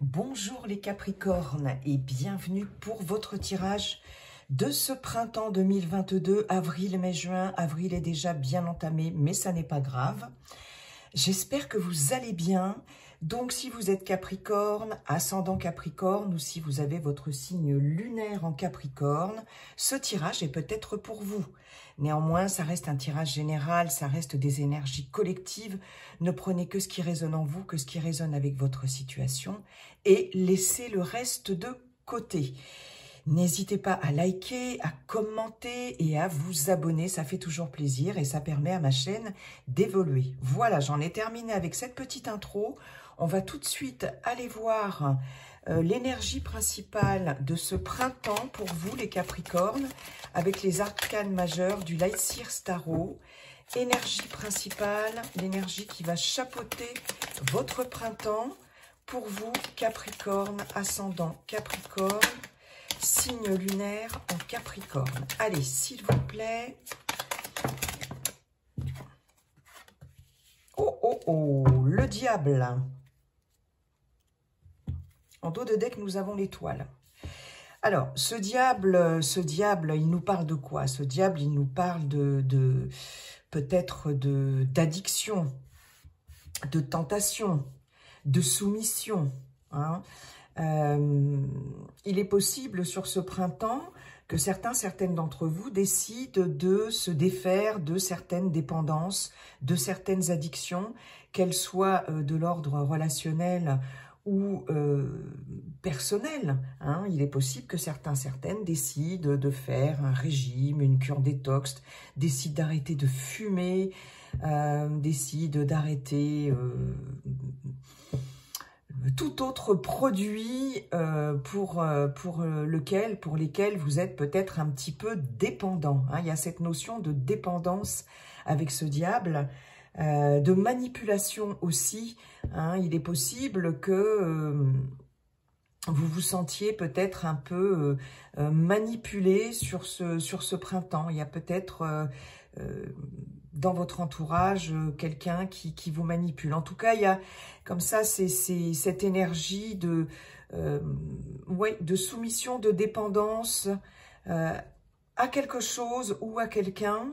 Bonjour les Capricornes et bienvenue pour votre tirage de ce printemps 2022, avril, mai, juin. Avril est déjà bien entamé, mais ça n'est pas grave. J'espère que vous allez bien. Donc si vous êtes Capricorne, ascendant Capricorne ou si vous avez votre signe lunaire en Capricorne, ce tirage est peut-être pour vous. Néanmoins, ça reste un tirage général, ça reste des énergies collectives. Ne prenez que ce qui résonne en vous, que ce qui résonne avec votre situation et laissez le reste de côté. N'hésitez pas à liker, à commenter et à vous abonner, ça fait toujours plaisir et ça permet à ma chaîne d'évoluer. Voilà, j'en ai terminé avec cette petite intro. On va tout de suite aller voir l'énergie principale de ce printemps pour vous les Capricornes avec les arcanes majeurs du Lightseer Tarot. Énergie principale, l'énergie qui va chapeauter votre printemps pour vous Capricorne, ascendant Capricorne, signe lunaire en Capricorne. Allez, s'il vous plaît. Oh, oh, oh, le diable. En dos de deck, nous avons l'étoile. Alors, ce diable, il nous parle de quoi? Ce diable, il nous parle peut-être d'addiction, de tentation, de soumission. Hein. Il est possible sur ce printemps que certaines d'entre vous décident de se défaire de certaines dépendances, de certaines addictions, qu'elles soient de l'ordre relationnel ou personnel. Hein. Il est possible que certaines décident de faire un régime, une cure détox, décident d'arrêter de fumer, décident d'arrêter tout autre produit pour lesquels vous êtes peut-être un petit peu dépendant. Hein. Il y a cette notion de dépendance avec ce diable, de manipulation aussi. Hein. Il est possible que vous vous sentiez peut-être un peu manipulé sur ce printemps. Il y a peut-être dans votre entourage quelqu'un qui vous manipule. En tout cas, il y a comme ça, c'est cette énergie de soumission, de dépendance à quelque chose ou à quelqu'un.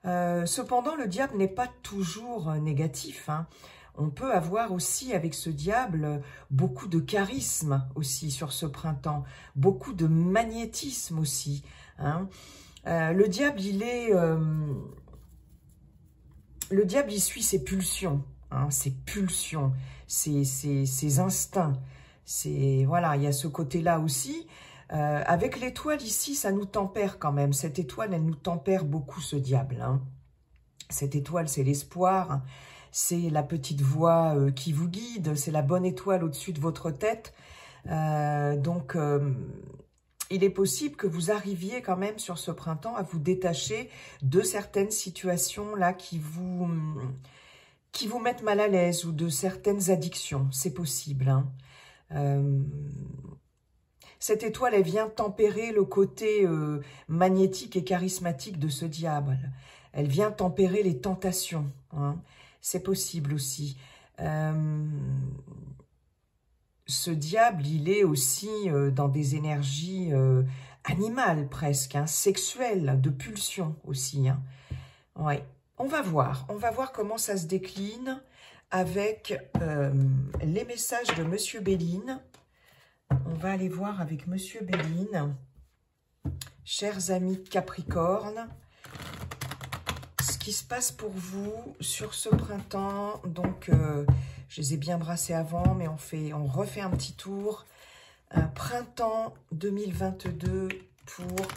Cependant, le diable n'est pas toujours négatif. Hein. On peut avoir aussi avec ce diable beaucoup de charisme aussi sur ce printemps, beaucoup de magnétisme aussi. Hein. Le diable, il suit ses pulsions, hein, ses pulsions, ses instincts. Voilà, il y a ce côté-là aussi. Avec l'étoile ici, ça nous tempère quand même. Cette étoile, elle nous tempère beaucoup ce diable. Hein. Cette étoile, c'est l'espoir, c'est la petite voix qui vous guide, c'est la bonne étoile au-dessus de votre tête. Donc, il est possible que vous arriviez quand même sur ce printemps à vous détacher de certaines situations là qui vous mettent mal à l'aise ou de certaines addictions. C'est possible. Hein. Cette étoile, elle vient tempérer le côté magnétique et charismatique de ce diable. Elle vient tempérer les tentations. Hein. C'est possible aussi. Ce diable, il est aussi dans des énergies animales presque, hein, sexuelles, de pulsion aussi. Hein. Ouais. On va voir comment ça se décline avec les messages de Monsieur Béline. On va aller voir avec Monsieur Béline, chers amis Capricorne, ce qui se passe pour vous sur ce printemps. Donc, je les ai bien brassés avant, mais on refait un petit tour. Un printemps 2022 pour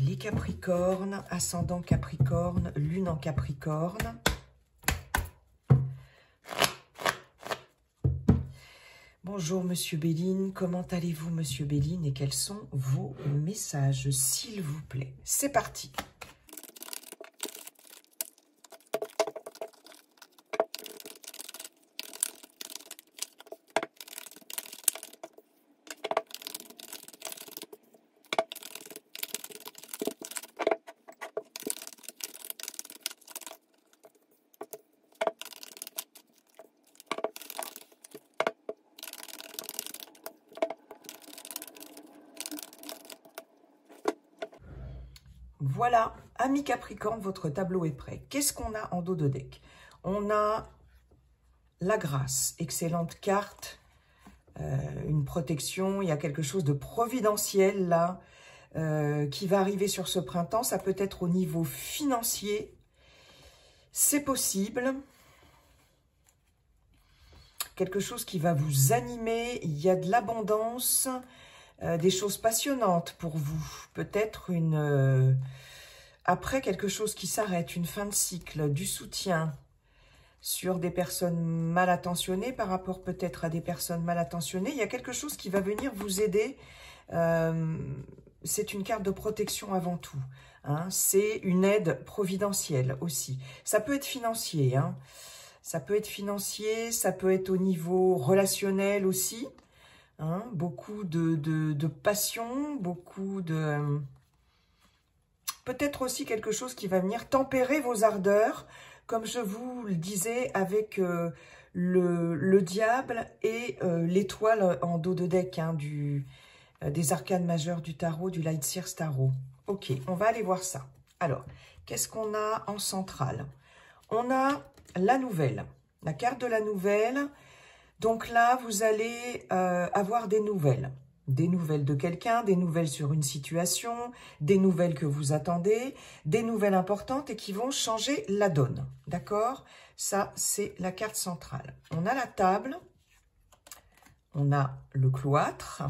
les Capricornes, ascendant Capricorne, lune en Capricorne. Bonjour Monsieur Béline, comment allez-vous Monsieur Béline et quels sont vos messages s'il vous plaît? C'est parti. Voilà, amis Capricorne, votre tableau est prêt. Qu'est-ce qu'on a en dos de deck? On a la grâce, excellente carte, une protection, il y a quelque chose de providentiel là, qui va arriver sur ce printemps. Ça peut être au niveau financier, c'est possible. Quelque chose qui va vous animer, il y a de l'abondance, des choses passionnantes pour vous. Peut-être après quelque chose qui s'arrête, une fin de cycle, du soutien sur des personnes mal attentionnées par rapport peut-être à des personnes mal attentionnées. Il y a quelque chose qui va venir vous aider. C'est une carte de protection avant tout. Hein. C'est une aide providentielle aussi. Ça peut être financier. Hein. Ça peut être financier, ça peut être au niveau relationnel aussi. Hein. Beaucoup de passion, beaucoup de... Peut-être aussi quelque chose qui va venir tempérer vos ardeurs, comme je vous le disais, avec le diable et l'étoile en dos de deck hein, des arcanes majeures du tarot, du Light Seers Tarot. Ok, on va aller voir ça. Alors, qu'est-ce qu'on a en centrale? On a la nouvelle, la carte de la nouvelle. Donc là, vous allez avoir des nouvelles de quelqu'un, des nouvelles sur une situation, des nouvelles que vous attendez, des nouvelles importantes et qui vont changer la donne. D'accord? Ça, c'est la carte centrale. On a la table, on a le cloître,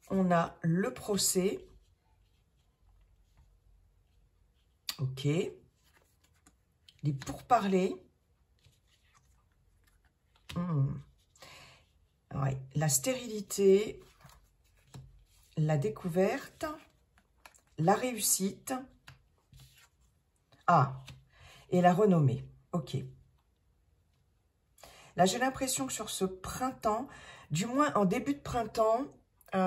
on a le procès. Ok. Les pourparlers. Ouais. La stérilité, la découverte, la réussite. Ah, et la renommée. Ok. Là, j'ai l'impression que sur ce printemps, du moins en début de printemps, il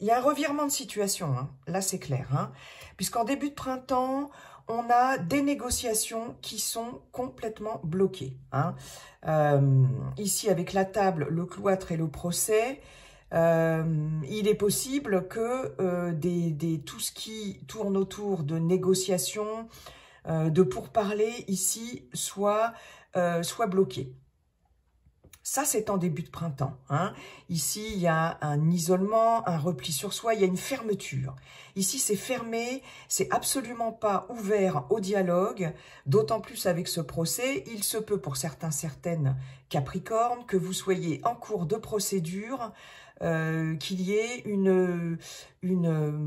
y a un revirement de situation. Hein. Là, c'est clair. Hein. Puisqu'en début de printemps, on a des négociations qui sont complètement bloquées. Hein. Ici, avec la table, le cloître et le procès, il est possible que tout ce qui tourne autour de négociations, de pourparlers, ici, soit bloqué. Ça, c'est en début de printemps. Hein. Ici, il y a un isolement, un repli sur soi, il y a une fermeture. Ici, c'est fermé, c'est absolument pas ouvert au dialogue, d'autant plus avec ce procès. Il se peut pour certaines Capricornes que vous soyez en cours de procédure, qu'il y ait une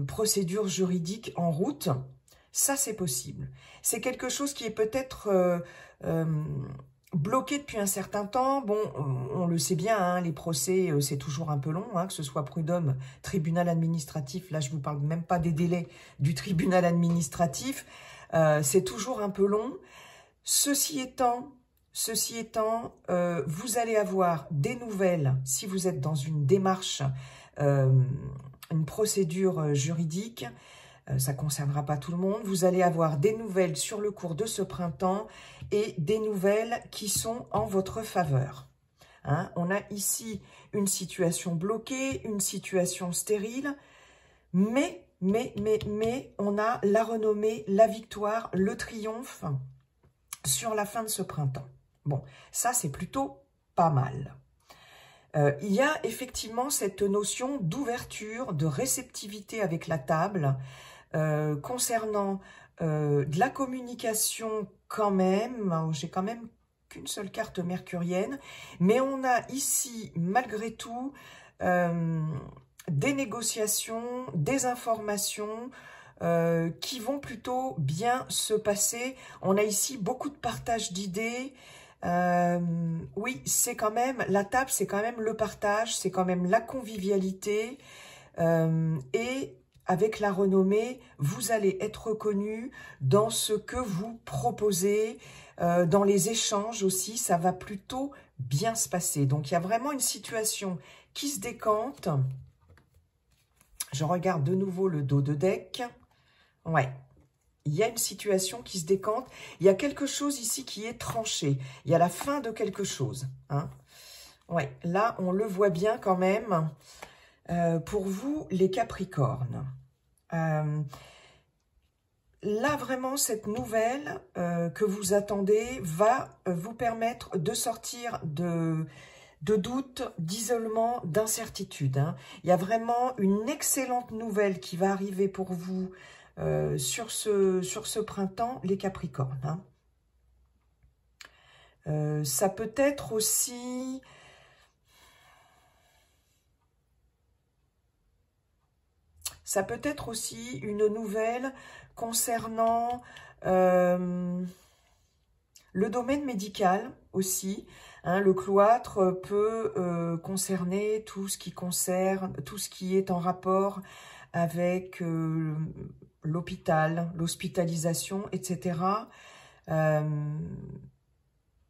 procédure juridique en route. Ça, c'est possible. C'est quelque chose qui est peut-être... bloqué depuis un certain temps. Bon, on le sait bien, hein, les procès, c'est toujours un peu long, hein, que ce soit prud'homme, tribunal administratif. Là, je vous parle même pas des délais du tribunal administratif. C'est toujours un peu long. Ceci étant, vous allez avoir des nouvelles si vous êtes dans une démarche, une procédure juridique. Ça ne concernera pas tout le monde. Vous allez avoir des nouvelles sur le cours de ce printemps et des nouvelles qui sont en votre faveur. Hein, on a ici une situation bloquée, une situation stérile, mais on a la renommée, la victoire, le triomphe sur la fin de ce printemps. Bon, ça c'est plutôt pas mal. Il y a effectivement cette notion d'ouverture, de réceptivité avec la table, concernant de la communication quand même. J'ai quand même qu'une seule carte mercurienne, mais on a ici malgré tout des négociations, des informations qui vont plutôt bien se passer. On a ici beaucoup de partage d'idées. Oui, c'est quand même, la table, c'est quand même le partage, c'est quand même la convivialité, et avec la renommée, vous allez être reconnu dans ce que vous proposez, dans les échanges aussi, ça va plutôt bien se passer. Donc, il y a vraiment une situation qui se décante. Je regarde de nouveau le dos de deck. Ouais. Il y a une situation qui se décante. Il y a quelque chose ici qui est tranché. Il y a la fin de quelque chose. Hein. Ouais, là, on le voit bien quand même. Pour vous, les Capricornes. Là, vraiment, cette nouvelle que vous attendez va vous permettre de sortir de doutes, d'isolement, d'incertitude. Hein. Il y a vraiment une excellente nouvelle qui va arriver pour vous sur ce printemps, les Capricornes. Hein. Ça peut être aussi... Ça peut être aussi une nouvelle concernant le domaine médical aussi. Hein, le cloître peut concerner tout ce qui est en rapport avec l'hôpital, l'hospitalisation, etc.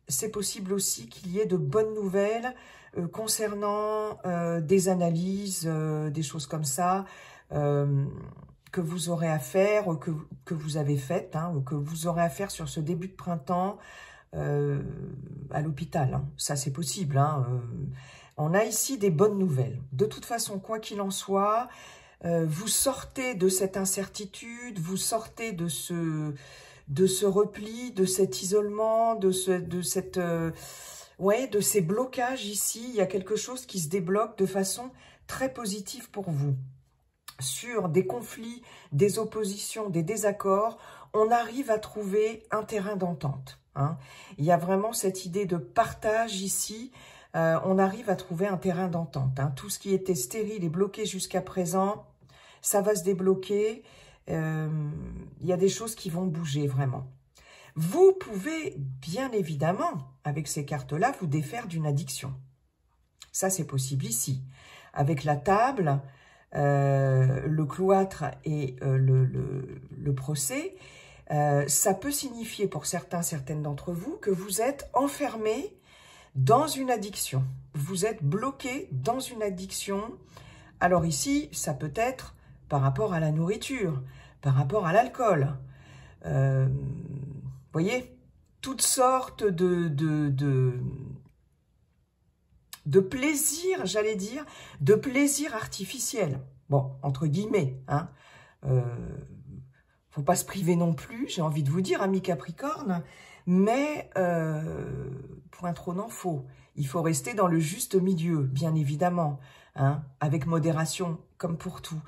C'est possible aussi qu'il y ait de bonnes nouvelles concernant des analyses, des choses comme ça, que vous aurez à faire, que vous avez faites, hein, ou que vous aurez à faire sur ce début de printemps à l'hôpital. Hein. Ça, c'est possible. Hein. On a ici des bonnes nouvelles. De toute façon, quoi qu'il en soit, vous sortez de cette incertitude, vous sortez de ce repli, de cet isolement, de ces blocages ici. Il y a quelque chose qui se débloque de façon très positive pour vous. Sur des conflits, des oppositions, des désaccords, on arrive à trouver un terrain d'entente. Hein. Il y a vraiment cette idée de partage ici. On arrive à trouver un terrain d'entente. Hein. Tout ce qui était stérile et bloqué jusqu'à présent, ça va se débloquer. Il y a des choses qui vont bouger vraiment. Vous pouvez bien évidemment, avec ces cartes-là, vous défaire d'une addiction. Ça, c'est possible ici. Avec la table, le cloître et le procès, ça peut signifier pour certaines d'entre vous que vous êtes enfermés dans une addiction. Vous êtes bloqué dans une addiction. Alors ici, ça peut être par rapport à la nourriture, par rapport à l'alcool. Voyez, toutes sortes de plaisir, j'allais dire, de plaisir artificiel. Bon, entre guillemets, hein. Faut pas se priver non plus, j'ai envie de vous dire, amis Capricorne, mais point trop n'en faut. Il faut rester dans le juste milieu, bien évidemment, hein, avec modération, comme pour tout.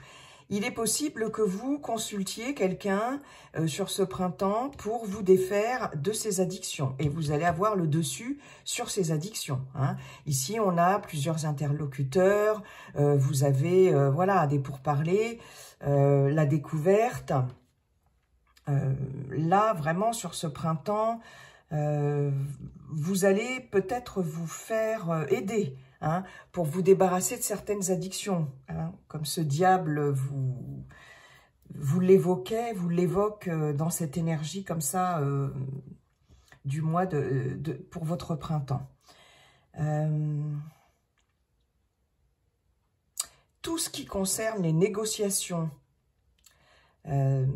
Il est possible que vous consultiez quelqu'un sur ce printemps pour vous défaire de ces addictions. Et vous allez avoir le dessus sur ces addictions. Hein. Ici, on a plusieurs interlocuteurs. Vous avez voilà, des pourparlers, la découverte. Là, vraiment, sur ce printemps, vous allez peut-être vous faire aider. Hein, pour vous débarrasser de certaines addictions, hein, comme ce diable vous l'évoque dans cette énergie comme ça du mois pour votre printemps. Tout ce qui concerne les négociations, le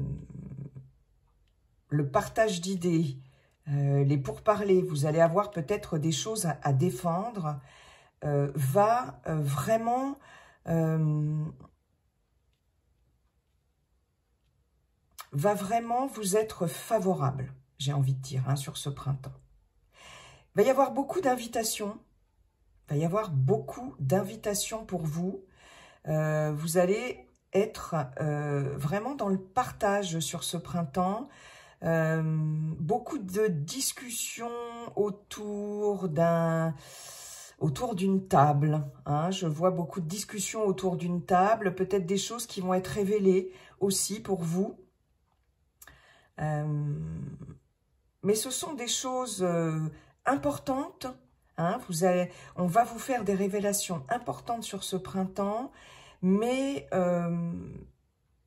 partage d'idées, les pourparlers, vous allez avoir peut-être des choses à défendre, va vraiment vous être favorable, j'ai envie de dire, hein, sur ce printemps. Il va y avoir beaucoup d'invitations, pour vous. Vous allez être vraiment dans le partage sur ce printemps. Beaucoup de discussions autour d'une table. Hein. Je vois beaucoup de discussions autour d'une table, peut-être des choses qui vont être révélées aussi pour vous. Mais ce sont des choses importantes. Hein. On va vous faire des révélations importantes sur ce printemps, mais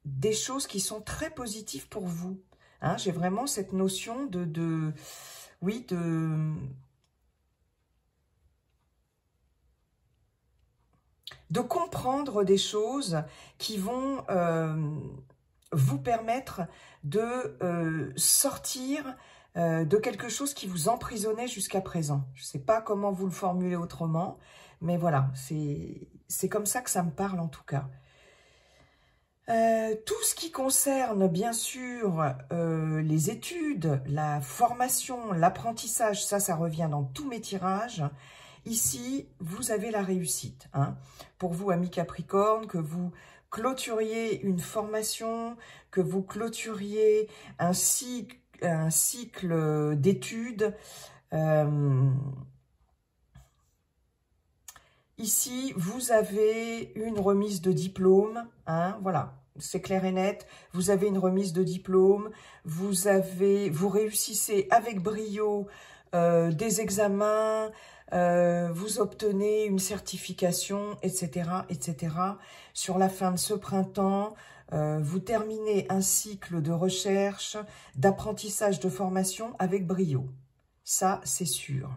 des choses qui sont très positives pour vous. Hein. J'ai vraiment cette notion de comprendre des choses qui vont vous permettre de sortir de quelque chose qui vous emprisonnait jusqu'à présent. Je ne sais pas comment vous le formulez autrement, mais voilà, c'est comme ça que ça me parle en tout cas. Tout ce qui concerne, bien sûr, les études, la formation, l'apprentissage, ça revient dans tous mes tirages. Ici, vous avez la réussite. Hein. Pour vous, amis Capricorne, que vous clôturiez une formation, que vous clôturiez un cycle d'études. Ici, vous avez une remise de diplôme. Hein, voilà. C'est clair et net, vous avez une remise de diplôme, vous réussissez avec brio des examens, vous obtenez une certification, etc., etc. Sur la fin de ce printemps, vous terminez un cycle de recherche, d'apprentissage, de formation avec brio. Ça, c'est sûr.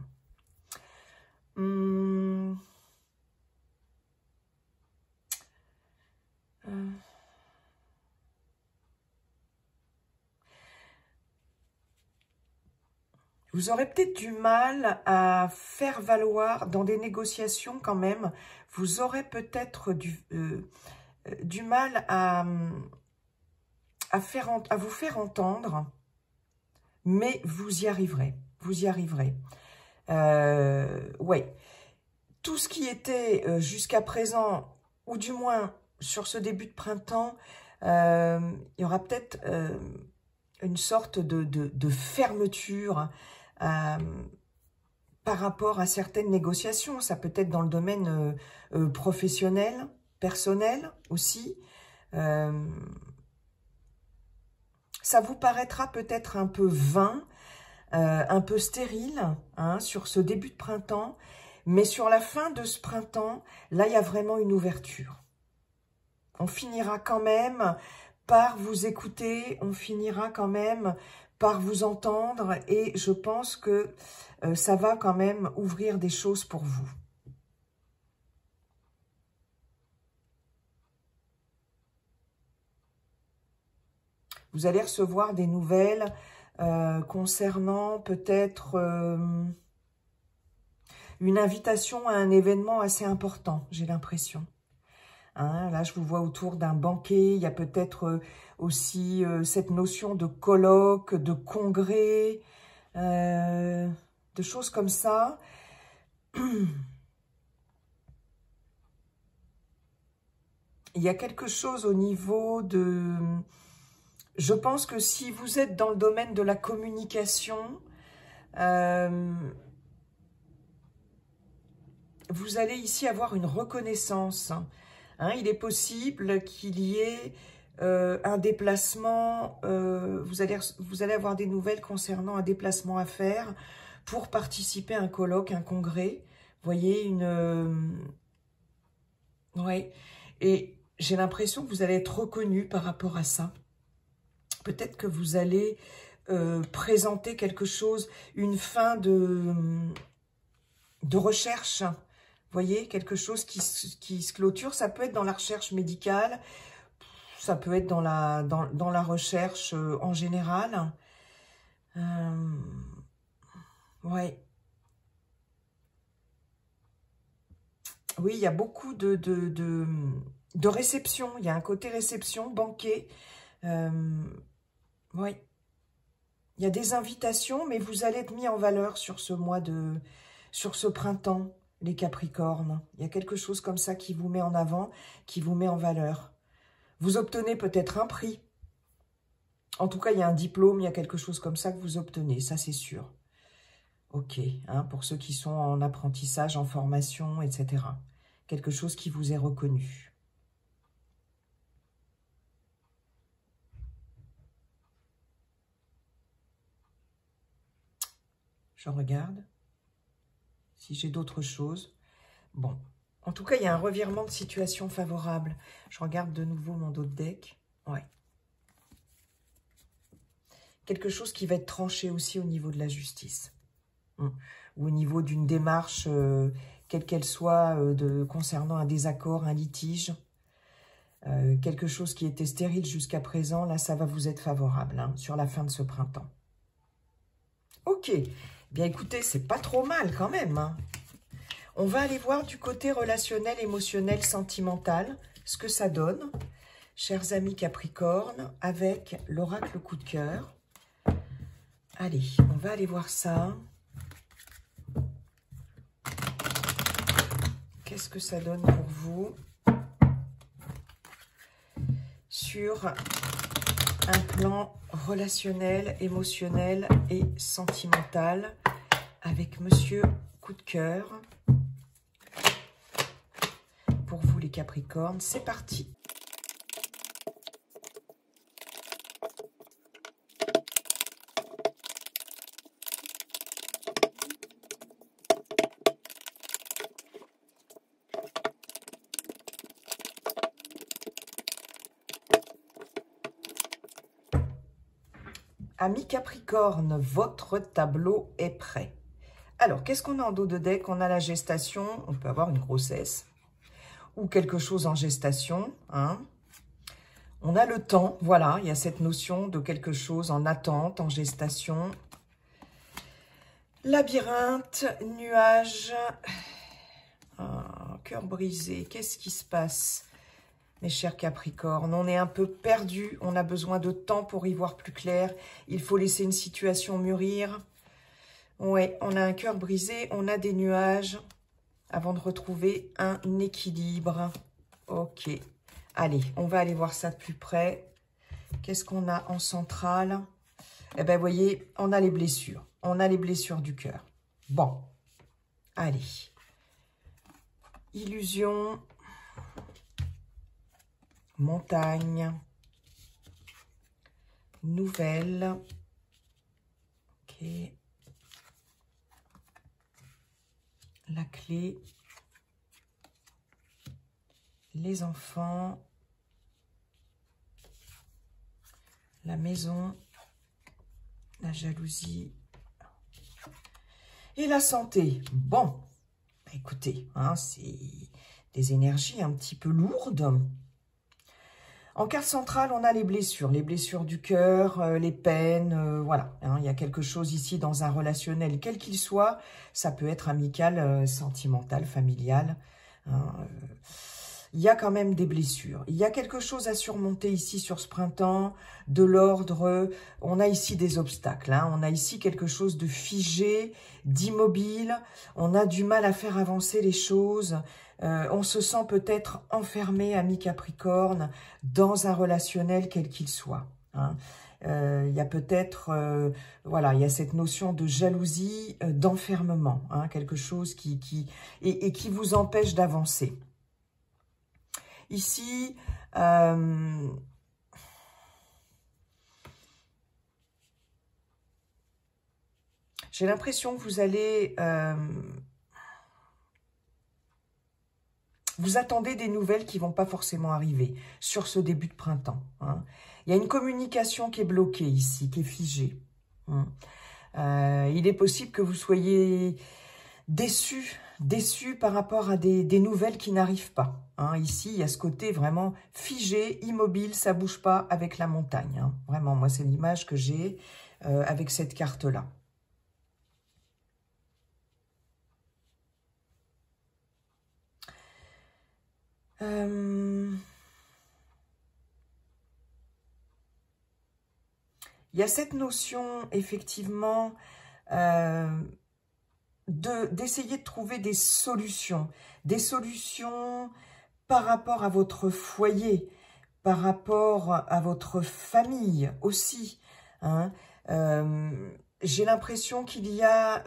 Vous aurez peut-être du mal à faire valoir dans des négociations quand même. Vous aurez peut-être du mal à vous faire entendre, mais vous y arriverez. Vous y arriverez. Ouais. Tout ce qui était jusqu'à présent, ou du moins sur ce début de printemps, il y aura peut-être une sorte de fermeture par rapport à certaines négociations. Ça peut être dans le domaine professionnel, personnel aussi. Ça vous paraîtra peut-être un peu vain, un peu stérile hein, sur ce début de printemps, mais sur la fin de ce printemps, là, il y a vraiment une ouverture. On finira quand même par vous écouter, on finira quand même par vous entendre et je pense que ça va quand même ouvrir des choses pour vous. Vous allez recevoir des nouvelles concernant peut-être une invitation à un événement assez important, j'ai l'impression. Hein, là, je vous vois autour d'un banquet. Il y a peut-être aussi cette notion de colloque, de congrès, de choses comme ça. Il y a quelque chose au niveau de... Je pense que si vous êtes dans le domaine de la communication, vous allez ici avoir une reconnaissance. Hein, il est possible qu'il y ait un déplacement, vous allez avoir des nouvelles concernant un déplacement à faire pour participer à un colloque, un congrès. Vous voyez, ouais. Et j'ai l'impression que vous allez être reconnu par rapport à ça. Peut-être que vous allez présenter quelque chose, une fin de recherche. Vous voyez, quelque chose qui se clôture. Ça peut être dans la recherche médicale, ça peut être dans la recherche en général. Ouais. Oui, il y a beaucoup de réception. Il y a un côté réception, banquet. Oui. Il y a des invitations, mais vous allez être mis en valeur sur ce sur ce printemps, les Capricornes. Il y a quelque chose comme ça qui vous met en avant, qui vous met en valeur. Vous obtenez peut-être un prix. En tout cas, il y a un diplôme, il y a quelque chose comme ça que vous obtenez, ça c'est sûr. Ok, hein, pour ceux qui sont en apprentissage, en formation, etc. Quelque chose qui vous est reconnu. Je regarde si j'ai d'autres choses. Bon, en tout cas, il y a un revirement de situation favorable. Je regarde de nouveau mon dos de deck. Ouais. Quelque chose qui va être tranché aussi au niveau de la justice. Ou au niveau d'une démarche, quelle qu'elle soit, concernant un désaccord, un litige. Quelque chose qui était stérile jusqu'à présent, là, ça va vous être favorable hein, sur la fin de ce printemps. Ok, bien écoutez, c'est pas trop mal quand même. Hein. On va aller voir du côté relationnel, émotionnel, sentimental, ce que ça donne. chers amis Capricorne, avec l'oracle coup de cœur. Allez, on va aller voir ça. Qu'est-ce que ça donne pour vous sur un plan relationnel, émotionnel et sentimental avec Monsieur Coup de cœur. Pour vous les Capricornes, c'est parti. Amis Capricorne, votre tableau est prêt. Alors, qu'est-ce qu'on a en dos de deck? On a la gestation, on peut avoir une grossesse ou quelque chose en gestation. Hein. On a le temps, voilà, il y a cette notion de quelque chose en attente, en gestation. Labyrinthe, nuage, cœur brisé, qu'est-ce qui se passe? Mes chers Capricornes, on est un peu perdu, on a besoin de temps pour y voir plus clair. Il faut laisser une situation mûrir. Ouais, on a un cœur brisé, on a des nuages avant de retrouver un équilibre. Ok, allez, on va aller voir ça de plus près. Qu'est-ce qu'on a en centrale? Eh bien, vous voyez, on a les blessures. On a les blessures du cœur. Bon, allez. Illusion. Montagne, nouvelle, ok, la clé, les enfants, la maison, la jalousie et la santé. Bon, écoutez, hein, c'est des énergies un petit peu lourdes. En carte centrale, on a les blessures du cœur, les peines, voilà. Hein, il y a quelque chose ici dans un relationnel, quel qu'il soit. Ça peut être amical, sentimental, familial. Hein, il y a quand même des blessures. Il y a quelque chose à surmonter ici sur ce printemps, de l'ordre. On a ici des obstacles. Hein, on a ici quelque chose de figé, d'immobile. On a du mal à faire avancer les choses. On se sent peut-être enfermé, ami Capricorne, dans un relationnel quel qu'il soit. Hein. Il y a peut-être, voilà, il y a cette notion de jalousie, d'enfermement, hein, quelque chose qui vous empêche d'avancer. Ici, j'ai l'impression que vous allez... vous attendez des nouvelles qui ne vont pas forcément arriver sur ce début de printemps. Hein. Il y a une communication qui est bloquée ici, qui est figée. Hein. Il est possible que vous soyez déçus par rapport à des nouvelles qui n'arrivent pas. Hein. Ici, il y a ce côté vraiment figé, immobile, ça ne bouge pas avec la montagne. Hein. Vraiment, moi, c'est l'image que j'ai avec cette carte-là. Il y a cette notion, effectivement, d'essayer de trouver des solutions par rapport à votre foyer, par rapport à votre famille aussi. Hein. J'ai l'impression qu'il y a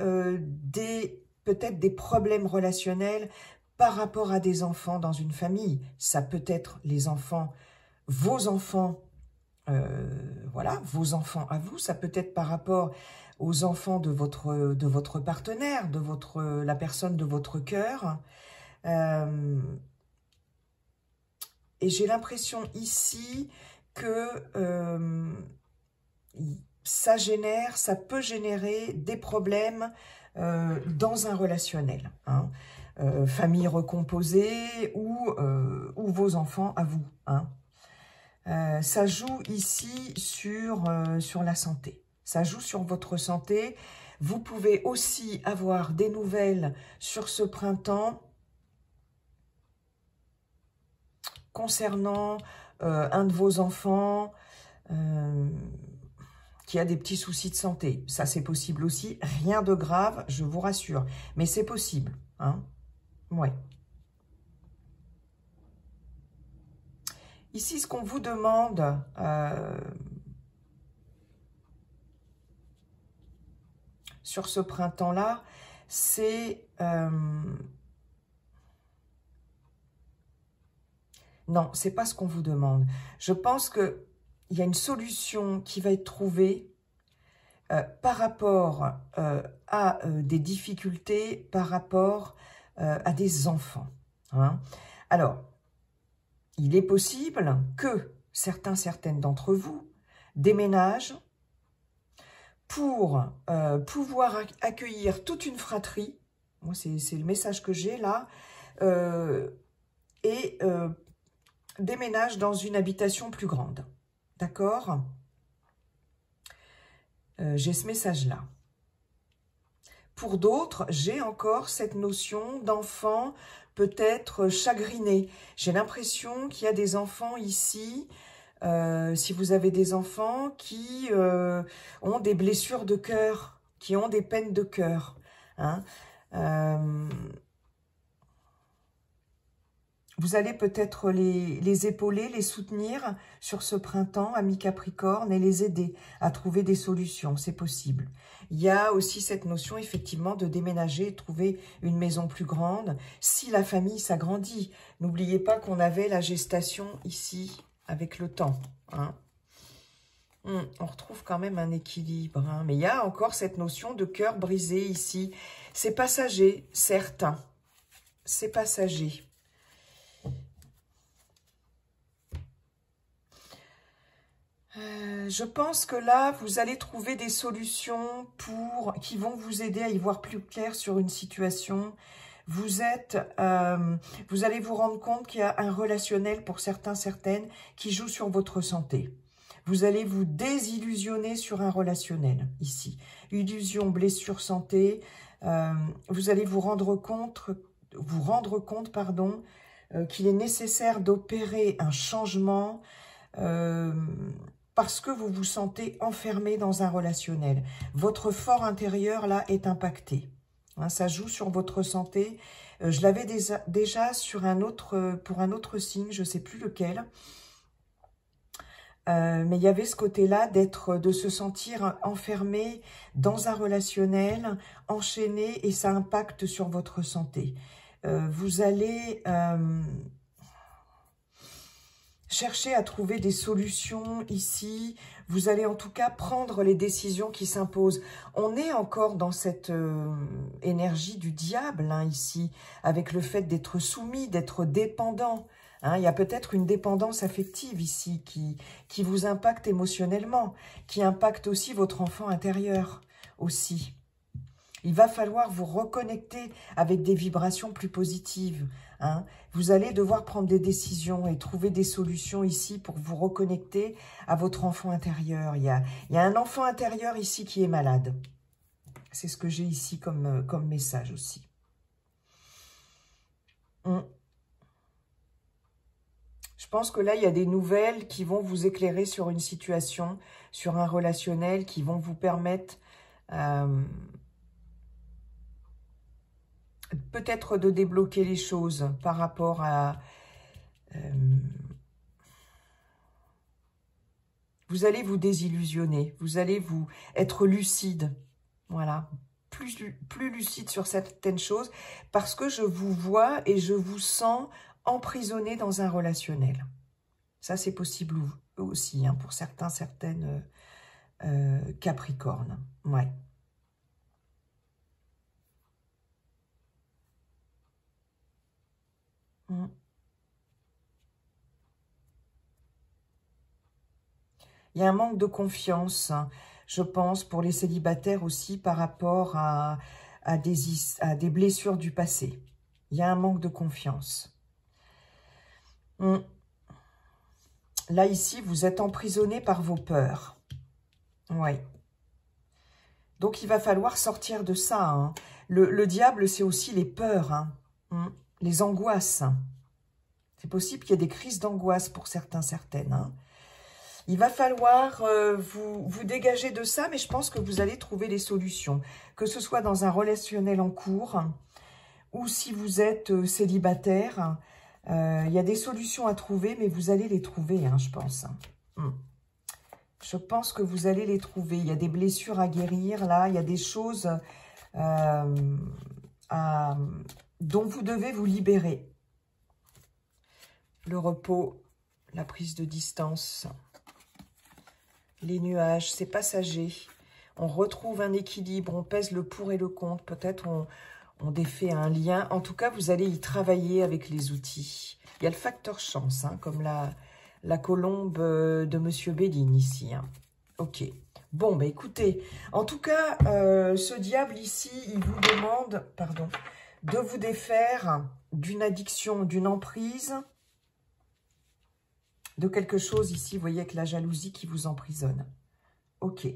peut-être des problèmes relationnels par rapport à des enfants dans une famille. Ça peut être les enfants, vos enfants, voilà, vos enfants à vous. Ça peut être par rapport aux enfants de votre partenaire, la personne de votre cœur. Et j'ai l'impression ici que ça peut générer des problèmes dans un relationnel. Hein. Famille recomposée ou vos enfants à vous. Hein. Ça joue ici sur la santé. Ça joue sur votre santé. Vous pouvez aussi avoir des nouvelles sur ce printemps concernant un de vos enfants qui a des petits soucis de santé. Ça, c'est possible aussi. Rien de grave, je vous rassure. Mais c'est possible. Hein. Ouais. Ici, ce qu'on vous demande... sur ce printemps-là, c'est... non, c'est pas ce qu'on vous demande. Je pense qu'il y a une solution qui va être trouvée par rapport à des difficultés, par rapport à des enfants. Hein. Alors, il est possible que certaines d'entre vous déménagent pour pouvoir accueillir toute une fratrie. Moi, c'est le message que j'ai là. Et déménage dans une habitation plus grande. D'accord? J'ai ce message-là. Pour d'autres, j'ai encore cette notion d'enfant peut-être chagriné. J'ai l'impression qu'il y a des enfants ici, si vous avez des enfants qui ont des blessures de cœur, qui ont des peines de cœur. Hein. Vous allez peut-être les épauler, les soutenir sur ce printemps, amis Capricorne, et les aider à trouver des solutions, c'est possible. Il y a aussi cette notion, effectivement, de déménager et trouver une maison plus grande, si la famille s'agrandit. N'oubliez pas qu'on avait la gestation ici, avec le temps. Hein. On retrouve quand même un équilibre, hein. Mais il y a encore cette notion de cœur brisé ici. C'est passager, certes. C'est passager. Je pense que là, vous allez trouver des solutions qui vont vous aider à y voir plus clair sur une situation. Vous allez vous rendre compte qu'il y a un relationnel pour certaines qui joue sur votre santé. Vous allez vous désillusionner sur un relationnel ici. Illusion, blessure, santé. Vous allez vous rendre compte, qu'il est nécessaire d'opérer un changement parce que vous vous sentez enfermé dans un relationnel. Votre fort intérieur, là, est impacté. Hein, ça joue sur votre santé. Je l'avais déjà sur pour un autre signe, je ne sais plus lequel. Mais il y avait ce côté-là de se sentir enfermé dans un relationnel, enchaîné, et ça impacte sur votre santé. Vous allez... cherchez à trouver des solutions ici. Vous allez en tout cas prendre les décisions qui s'imposent. On est encore dans cette énergie du diable, hein, ici, avec le fait d'être soumis, d'être dépendant. Hein, il y a peut-être une dépendance affective ici qui vous impacte émotionnellement, qui impacte aussi votre enfant intérieur aussi. Il va falloir vous reconnecter avec des vibrations plus positives. Hein. Vous allez devoir prendre des décisions et trouver des solutions ici pour vous reconnecter à votre enfant intérieur. Il y a un enfant intérieur ici qui est malade. C'est ce que j'ai ici comme message aussi. Je pense que là, il y a des nouvelles qui vont vous éclairer sur une situation, sur un relationnel, qui vont vous permettre... peut-être de débloquer les choses par rapport à... vous allez vous désillusionner, vous allez être lucide, voilà, plus lucide sur certaines choses, parce que je vous vois et je vous sens emprisonné dans un relationnel. Ça, c'est possible aussi, hein, pour certaines Capricornes, ouais. Il y a un manque de confiance, hein, je pense, pour les célibataires aussi par rapport à des blessures du passé. Il y a un manque de confiance. Là, ici, vous êtes emprisonné par vos peurs. Oui. Donc, il va falloir sortir de ça. Hein. Le diable, c'est aussi les peurs, hein, les angoisses. C'est possible qu'il y ait des crises d'angoisse pour certains, certaines. Hein. Il va falloir vous dégager de ça, mais je pense que vous allez trouver les solutions. Que ce soit dans un relationnel en cours ou si vous êtes célibataire, il y a des solutions à trouver, mais vous allez les trouver, hein, je pense. Je pense que vous allez les trouver. Il y a des blessures à guérir, là. Il y a des choses dont vous devez vous libérer. Le repos, la prise de distance, les nuages, c'est passager. On retrouve un équilibre, on pèse le pour et le contre. Peut-être on défait un lien. En tout cas, vous allez y travailler avec les outils. Il y a le facteur chance, hein, comme la colombe de Monsieur Béline ici. Hein. Ok. Bon, bah écoutez, en tout cas, ce diable ici, il vous demande, pardon, de vous défaire d'une addiction, d'une emprise, de quelque chose ici, vous voyez, avec la jalousie qui vous emprisonne. Ok.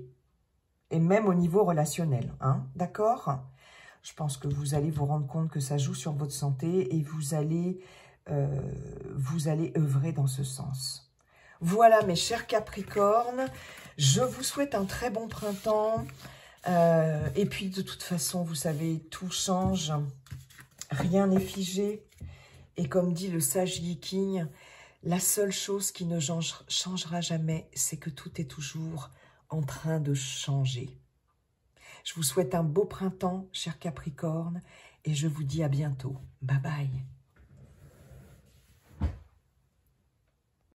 Et même au niveau relationnel, hein, d'accord? Je pense que vous allez vous rendre compte que ça joue sur votre santé et vous allez œuvrer dans ce sens. Voilà, mes chers Capricornes, je vous souhaite un très bon printemps. Et puis, de toute façon, vous savez, tout change, rien n'est figé. Et comme dit le sage Yiking, la seule chose qui ne changera jamais, c'est que tout est toujours en train de changer. Je vous souhaite un beau printemps, chers Capricornes, et je vous dis à bientôt. Bye bye.